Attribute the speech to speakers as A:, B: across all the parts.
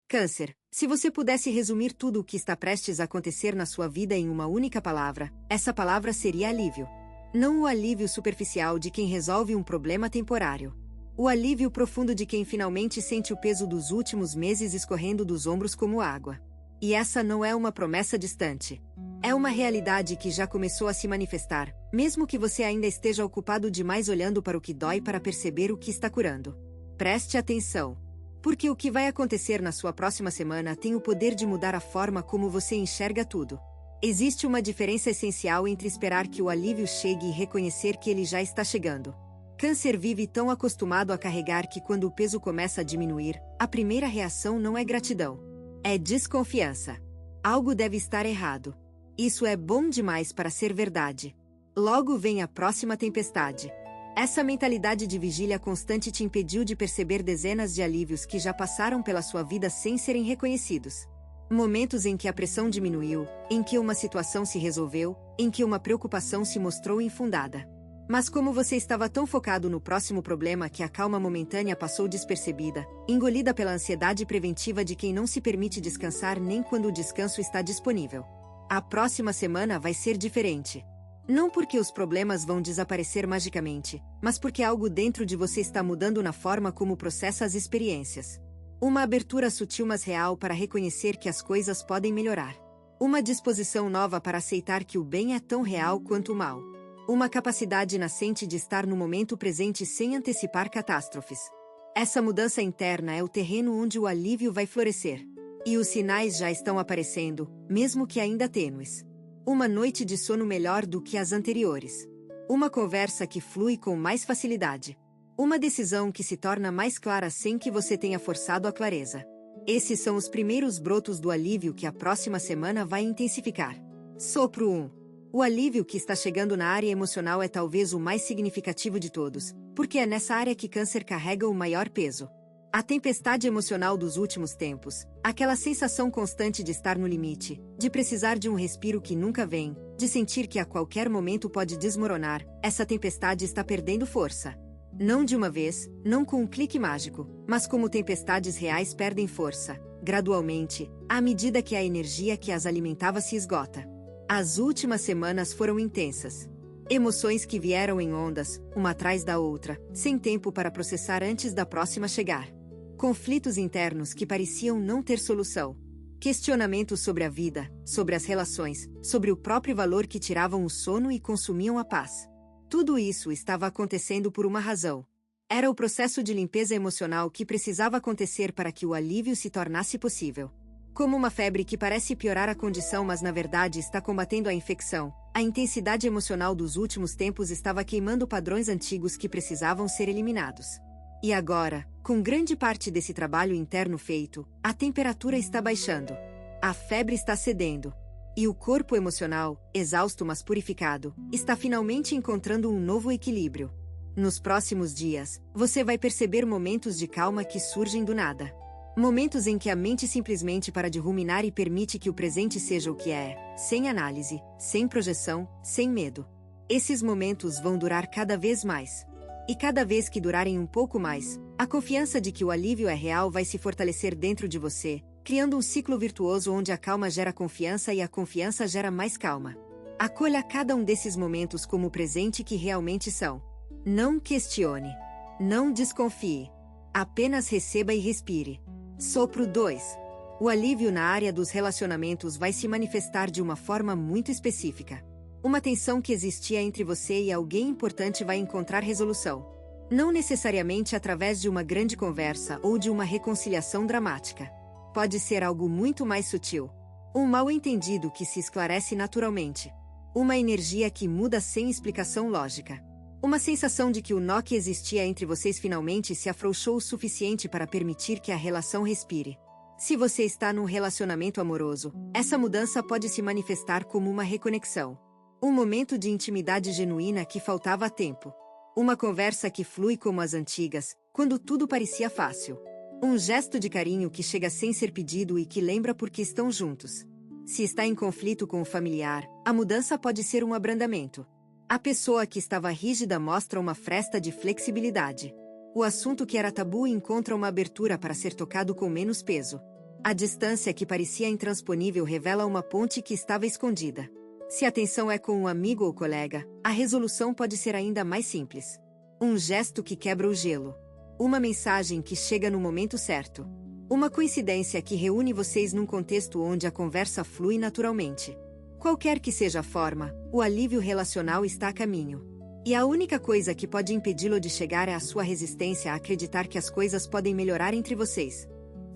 A: Câncer, se você pudesse resumir tudo o que está prestes a acontecer na sua vida em uma única palavra, essa palavra seria alívio. Não o alívio superficial de quem resolve um problema temporário. O alívio profundo de quem finalmente sente o peso dos últimos meses escorrendo dos ombros como água. E essa não é uma promessa distante. É uma realidade que já começou a se manifestar, mesmo que você ainda esteja ocupado demais olhando para o que dói para perceber o que está curando. Preste atenção. Porque o que vai acontecer na sua próxima semana tem o poder de mudar a forma como você enxerga tudo. Existe uma diferença essencial entre esperar que o alívio chegue e reconhecer que ele já está chegando. Câncer vive tão acostumado a carregar que quando o peso começa a diminuir, a primeira reação não é gratidão. É desconfiança. Algo deve estar errado. Isso é bom demais para ser verdade. Logo vem a próxima tempestade. Essa mentalidade de vigília constante te impediu de perceber dezenas de alívios que já passaram pela sua vida sem serem reconhecidos. Momentos em que a pressão diminuiu, em que uma situação se resolveu, em que uma preocupação se mostrou infundada. Mas como você estava tão focado no próximo problema que a calma momentânea passou despercebida, engolida pela ansiedade preventiva de quem não se permite descansar nem quando o descanso está disponível. A próxima semana vai ser diferente. Não porque os problemas vão desaparecer magicamente, mas porque algo dentro de você está mudando na forma como processa as experiências. Uma abertura sutil mas real para reconhecer que as coisas podem melhorar. Uma disposição nova para aceitar que o bem é tão real quanto o mal. Uma capacidade nascente de estar no momento presente sem antecipar catástrofes. Essa mudança interna é o terreno onde o alívio vai florescer. E os sinais já estão aparecendo, mesmo que ainda tênues. Uma noite de sono melhor do que as anteriores. Uma conversa que flui com mais facilidade. Uma decisão que se torna mais clara sem que você tenha forçado a clareza. Esses são os primeiros brotos do alívio que a próxima semana vai intensificar. Sopro 1. O alívio que está chegando na área emocional é talvez o mais significativo de todos, porque é nessa área que Câncer carrega o maior peso. A tempestade emocional dos últimos tempos, aquela sensação constante de estar no limite, de precisar de um respiro que nunca vem, de sentir que a qualquer momento pode desmoronar, essa tempestade está perdendo força. Não de uma vez, não com um clique mágico, mas como tempestades reais perdem força, gradualmente, à medida que a energia que as alimentava se esgota. As últimas semanas foram intensas. Emoções que vieram em ondas, uma atrás da outra, sem tempo para processar antes da próxima chegar. Conflitos internos que pareciam não ter solução. Questionamentos sobre a vida, sobre as relações, sobre o próprio valor que tiravam o sono e consumiam a paz. Tudo isso estava acontecendo por uma razão. Era o processo de limpeza emocional que precisava acontecer para que o alívio se tornasse possível. Como uma febre que parece piorar a condição mas na verdade está combatendo a infecção, a intensidade emocional dos últimos tempos estava queimando padrões antigos que precisavam ser eliminados. E agora, com grande parte desse trabalho interno feito, a temperatura está baixando. A febre está cedendo. E o corpo emocional, exausto mas purificado, está finalmente encontrando um novo equilíbrio. Nos próximos dias, você vai perceber momentos de calma que surgem do nada. Momentos em que a mente simplesmente para de ruminar e permite que o presente seja o que é, sem análise, sem projeção, sem medo. Esses momentos vão durar cada vez mais. E cada vez que durarem um pouco mais, a confiança de que o alívio é real vai se fortalecer dentro de você, criando um ciclo virtuoso onde a calma gera confiança e a confiança gera mais calma. Acolha cada um desses momentos como o presente que realmente são. Não questione. Não desconfie. Apenas receba e respire. Sopro 2. O alívio na área dos relacionamentos vai se manifestar de uma forma muito específica. Uma tensão que existia entre você e alguém importante vai encontrar resolução. Não necessariamente através de uma grande conversa ou de uma reconciliação dramática. Pode ser algo muito mais sutil. Um mal-entendido que se esclarece naturalmente. Uma energia que muda sem explicação lógica. Uma sensação de que o nó que existia entre vocês finalmente se afrouxou o suficiente para permitir que a relação respire. Se você está num relacionamento amoroso, essa mudança pode se manifestar como uma reconexão. Um momento de intimidade genuína que faltava há tempo. Uma conversa que flui como as antigas, quando tudo parecia fácil. Um gesto de carinho que chega sem ser pedido e que lembra por que estão juntos. Se está em conflito com o familiar, a mudança pode ser um abrandamento. A pessoa que estava rígida mostra uma fresta de flexibilidade. O assunto que era tabu encontra uma abertura para ser tocado com menos peso. A distância que parecia intransponível revela uma ponte que estava escondida. Se a tensão é com um amigo ou colega, a resolução pode ser ainda mais simples. Um gesto que quebra o gelo. Uma mensagem que chega no momento certo. Uma coincidência que reúne vocês num contexto onde a conversa flui naturalmente. Qualquer que seja a forma, o alívio relacional está a caminho. E a única coisa que pode impedi-lo de chegar é a sua resistência a acreditar que as coisas podem melhorar entre vocês.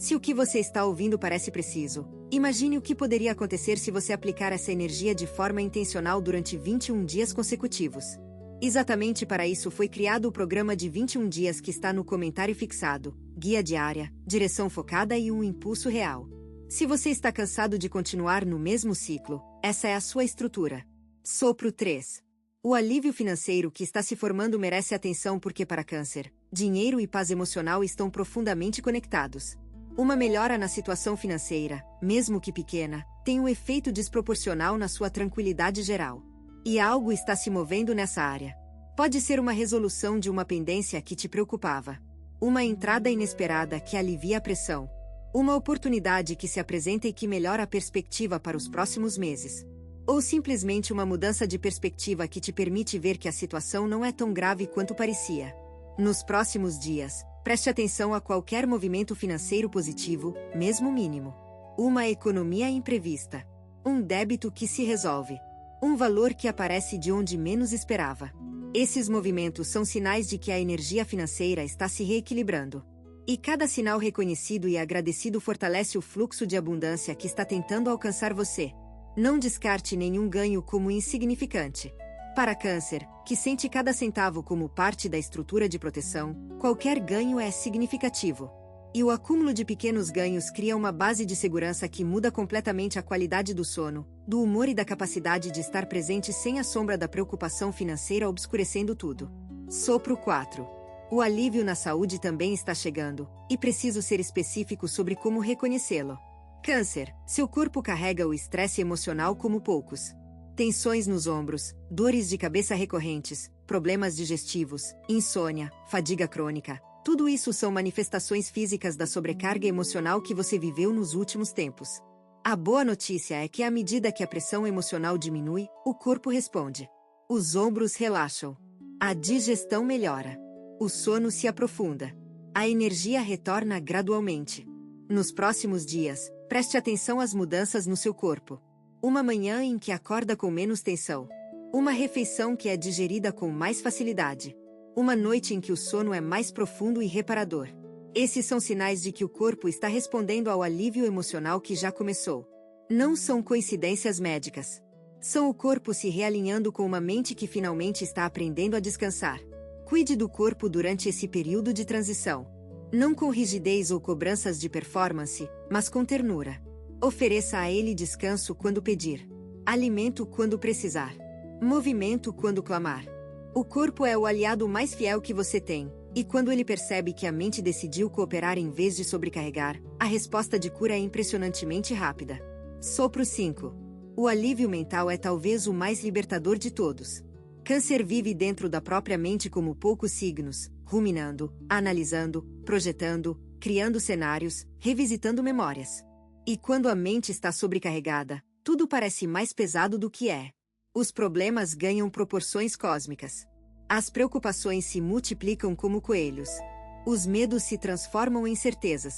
A: Se o que você está ouvindo parece preciso, imagine o que poderia acontecer se você aplicar essa energia de forma intencional durante 21 dias consecutivos. Exatamente para isso foi criado o programa de 21 dias que está no comentário fixado, guia diária, direção focada e um impulso real. Se você está cansado de continuar no mesmo ciclo, essa é a sua estrutura. Sopro 3. O alívio financeiro que está se formando merece atenção porque para Câncer, dinheiro e paz emocional estão profundamente conectados. Uma melhora na situação financeira, mesmo que pequena, tem um efeito desproporcional na sua tranquilidade geral. E algo está se movendo nessa área. Pode ser uma resolução de uma pendência que te preocupava. Uma entrada inesperada que alivia a pressão. Uma oportunidade que se apresenta e que melhora a perspectiva para os próximos meses. Ou simplesmente uma mudança de perspectiva que te permite ver que a situação não é tão grave quanto parecia. Nos próximos dias, preste atenção a qualquer movimento financeiro positivo, mesmo mínimo. Uma economia imprevista. Um débito que se resolve. Um valor que aparece de onde menos esperava. Esses movimentos são sinais de que a energia financeira está se reequilibrando. E cada sinal reconhecido e agradecido fortalece o fluxo de abundância que está tentando alcançar você. Não descarte nenhum ganho como insignificante. Para Câncer, que sente cada centavo como parte da estrutura de proteção, qualquer ganho é significativo. E o acúmulo de pequenos ganhos cria uma base de segurança que muda completamente a qualidade do sono, do humor e da capacidade de estar presente sem a sombra da preocupação financeira obscurecendo tudo. Sopro 4. O alívio na saúde também está chegando, e preciso ser específico sobre como reconhecê-lo. Câncer, seu corpo carrega o estresse emocional como poucos. Tensões nos ombros, dores de cabeça recorrentes, problemas digestivos, insônia, fadiga crônica. Tudo isso são manifestações físicas da sobrecarga emocional que você viveu nos últimos tempos. A boa notícia é que à medida que a pressão emocional diminui, o corpo responde. Os ombros relaxam. A digestão melhora. O sono se aprofunda. A energia retorna gradualmente. Nos próximos dias, preste atenção às mudanças no seu corpo. Uma manhã em que acorda com menos tensão. Uma refeição que é digerida com mais facilidade. Uma noite em que o sono é mais profundo e reparador. Esses são sinais de que o corpo está respondendo ao alívio emocional que já começou. Não são coincidências médicas. São o corpo se realinhando com uma mente que finalmente está aprendendo a descansar. Cuide do corpo durante esse período de transição. Não com rigidez ou cobranças de performance, mas com ternura. Ofereça a ele descanso quando pedir. Alimento quando precisar. Movimento quando clamar. O corpo é o aliado mais fiel que você tem, e quando ele percebe que a mente decidiu cooperar em vez de sobrecarregar, a resposta de cura é impressionantemente rápida. Sopro 5. O alívio mental é talvez o mais libertador de todos. Câncer vive dentro da própria mente como poucos signos, ruminando, analisando, projetando, criando cenários, revisitando memórias. E quando a mente está sobrecarregada, tudo parece mais pesado do que é. Os problemas ganham proporções cósmicas. As preocupações se multiplicam como coelhos. Os medos se transformam em certezas.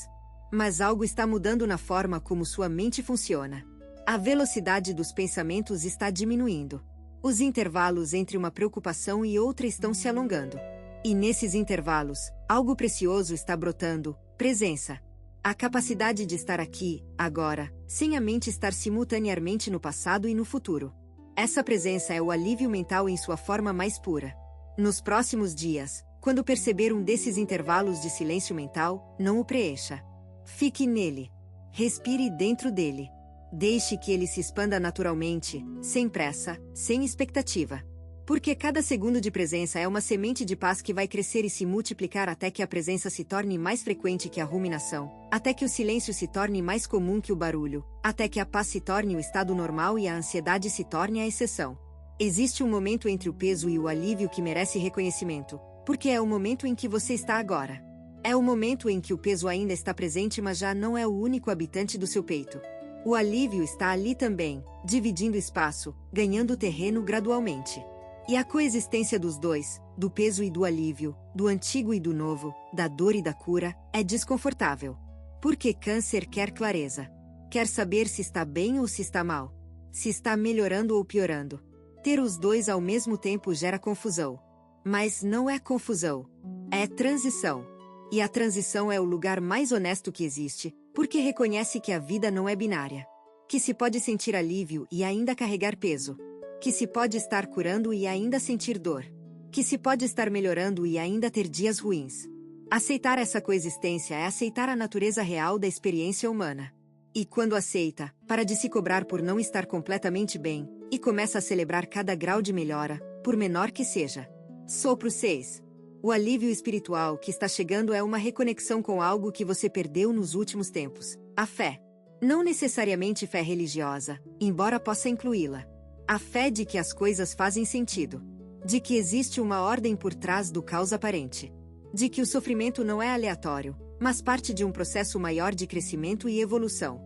A: Mas algo está mudando na forma como sua mente funciona. A velocidade dos pensamentos está diminuindo. Os intervalos entre uma preocupação e outra estão se alongando. E nesses intervalos, algo precioso está brotando: presença. A capacidade de estar aqui, agora, sem a mente estar simultaneamente no passado e no futuro. Essa presença é o alívio mental em sua forma mais pura. Nos próximos dias, quando perceber um desses intervalos de silêncio mental, não o preencha. Fique nele. Respire dentro dele. Deixe que ele se expanda naturalmente, sem pressa, sem expectativa. Porque cada segundo de presença é uma semente de paz que vai crescer e se multiplicar até que a presença se torne mais frequente que a ruminação, até que o silêncio se torne mais comum que o barulho, até que a paz se torne o estado normal e a ansiedade se torne a exceção. Existe um momento entre o peso e o alívio que merece reconhecimento, porque é o momento em que você está agora. É o momento em que o peso ainda está presente, mas já não é o único habitante do seu peito. O alívio está ali também, dividindo espaço, ganhando terreno gradualmente. E a coexistência dos dois, do peso e do alívio, do antigo e do novo, da dor e da cura, é desconfortável. Porque Câncer quer clareza. Quer saber se está bem ou se está mal. Se está melhorando ou piorando. Ter os dois ao mesmo tempo gera confusão. Mas não é confusão. É transição. E a transição é o lugar mais honesto que existe, porque reconhece que a vida não é binária. Que se pode sentir alívio e ainda carregar peso. Que se pode estar curando e ainda sentir dor. Que se pode estar melhorando e ainda ter dias ruins. Aceitar essa coexistência é aceitar a natureza real da experiência humana. E quando aceita, para de se cobrar por não estar completamente bem, e começa a celebrar cada grau de melhora, por menor que seja. Sopro 6. O alívio espiritual que está chegando é uma reconexão com algo que você perdeu nos últimos tempos: a fé. Não necessariamente fé religiosa, embora possa incluí-la. A fé de que as coisas fazem sentido. De que existe uma ordem por trás do caos aparente. De que o sofrimento não é aleatório, mas parte de um processo maior de crescimento e evolução.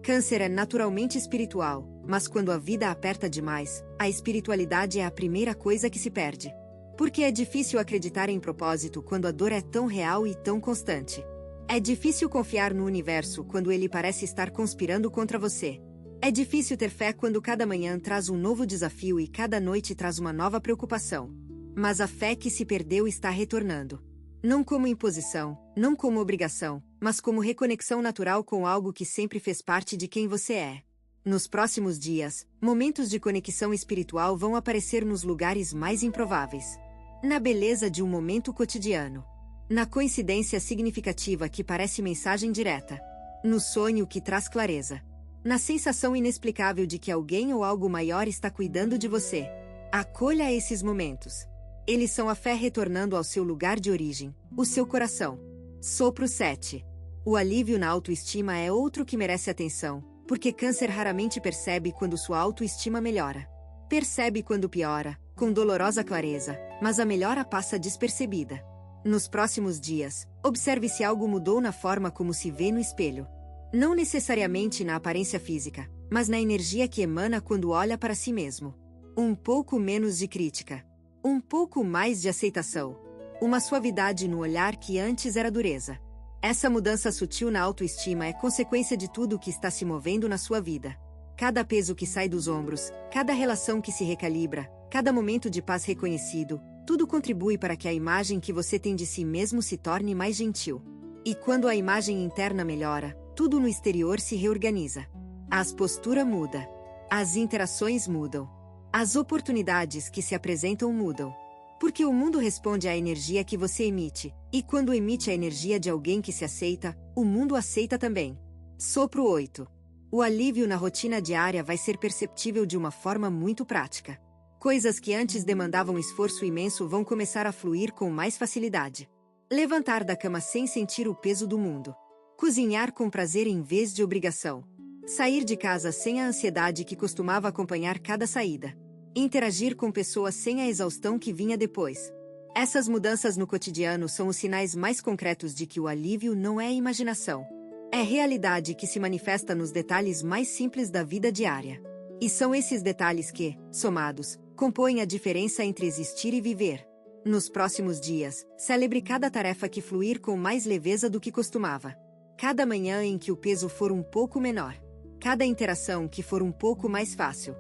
A: Câncer é naturalmente espiritual, mas quando a vida aperta demais, a espiritualidade é a primeira coisa que se perde. Porque é difícil acreditar em propósito quando a dor é tão real e tão constante. É difícil confiar no universo quando ele parece estar conspirando contra você. É difícil ter fé quando cada manhã traz um novo desafio e cada noite traz uma nova preocupação. Mas a fé que se perdeu está retornando. Não como imposição, não como obrigação, mas como reconexão natural com algo que sempre fez parte de quem você é. Nos próximos dias, momentos de conexão espiritual vão aparecer nos lugares mais improváveis. Na beleza de um momento cotidiano. Na coincidência significativa que parece mensagem direta. No sonho que traz clareza. Na sensação inexplicável de que alguém ou algo maior está cuidando de você. Acolha esses momentos. Eles são a fé retornando ao seu lugar de origem, o seu coração. Sopro 7. O alívio na autoestima é outro que merece atenção, porque Câncer raramente percebe quando sua autoestima melhora. Percebe quando piora, com dolorosa clareza, mas a melhora passa despercebida. Nos próximos dias, observe se algo mudou na forma como se vê no espelho. Não necessariamente na aparência física, mas na energia que emana quando olha para si mesmo. Um pouco menos de crítica. Um pouco mais de aceitação. Uma suavidade no olhar que antes era dureza. Essa mudança sutil na autoestima é consequência de tudo o que está se movendo na sua vida. Cada peso que sai dos ombros, cada relação que se recalibra, cada momento de paz reconhecido, tudo contribui para que a imagem que você tem de si mesmo se torne mais gentil. E quando a imagem interna melhora, tudo no exterior se reorganiza. A postura muda. As interações mudam. As oportunidades que se apresentam mudam. Porque o mundo responde à energia que você emite, e quando emite a energia de alguém que se aceita, o mundo aceita também. Sopro 8. O alívio na rotina diária vai ser perceptível de uma forma muito prática. Coisas que antes demandavam esforço imenso vão começar a fluir com mais facilidade. Levantar da cama sem sentir o peso do mundo. Cozinhar com prazer em vez de obrigação. Sair de casa sem a ansiedade que costumava acompanhar cada saída. Interagir com pessoas sem a exaustão que vinha depois. Essas mudanças no cotidiano são os sinais mais concretos de que o alívio não é imaginação. É realidade que se manifesta nos detalhes mais simples da vida diária. E são esses detalhes que, somados, compõem a diferença entre existir e viver. Nos próximos dias, celebre cada tarefa que fluir com mais leveza do que costumava. Cada manhã em que o peso for um pouco menor. Cada interação que for um pouco mais fácil.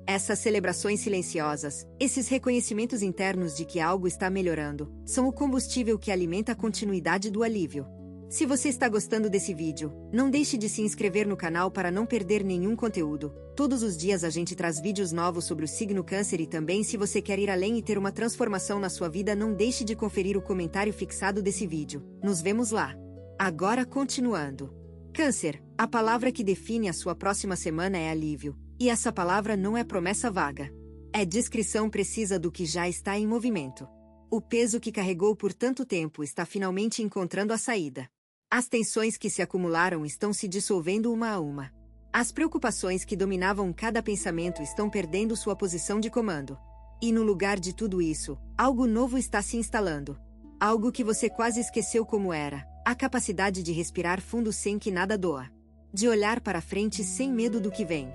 A: Essas celebrações silenciosas, esses reconhecimentos internos de que algo está melhorando, são o combustível que alimenta a continuidade do alívio. Se você está gostando desse vídeo, não deixe de se inscrever no canal para não perder nenhum conteúdo. Todos os dias a gente traz vídeos novos sobre o signo Câncer e também se você quer ir além e ter uma transformação na sua vida, não deixe de conferir o comentário fixado desse vídeo. Nos vemos lá. Agora continuando. Câncer, a palavra que define a sua próxima semana é alívio. E essa palavra não é promessa vaga. É descrição precisa do que já está em movimento. O peso que carregou por tanto tempo está finalmente encontrando a saída. As tensões que se acumularam estão se dissolvendo uma a uma. As preocupações que dominavam cada pensamento estão perdendo sua posição de comando. E no lugar de tudo isso, algo novo está se instalando. Algo que você quase esqueceu como era. A capacidade de respirar fundo sem que nada doa. De olhar para frente sem medo do que vem.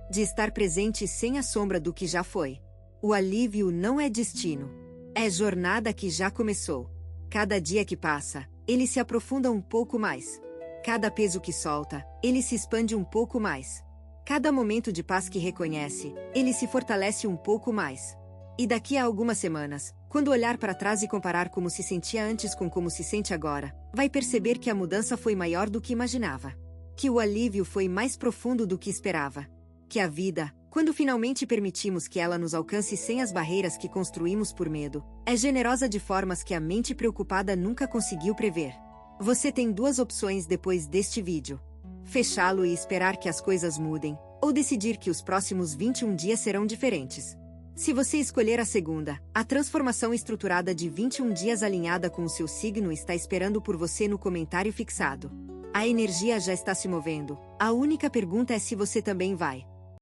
A: De estar presente sem a sombra do que já foi. O alívio não é destino. É jornada que já começou. Cada dia que passa, ele se aprofunda um pouco mais. Cada peso que solta, ele se expande um pouco mais. Cada momento de paz que reconhece, ele se fortalece um pouco mais. E daqui a algumas semanas, quando olhar para trás e comparar como se sentia antes com como se sente agora, vai perceber que a mudança foi maior do que imaginava. Que o alívio foi mais profundo do que esperava. Que a vida, quando finalmente permitimos que ela nos alcance sem as barreiras que construímos por medo, é generosa de formas que a mente preocupada nunca conseguiu prever. Você tem duas opções depois deste vídeo. Fechá-lo e esperar que as coisas mudem, ou decidir que os próximos 21 dias serão diferentes. Se você escolher a segunda, a transformação estruturada de 21 dias alinhada com o seu signo está esperando por você no comentário fixado. A energia já está se movendo, a única pergunta é se você também vai.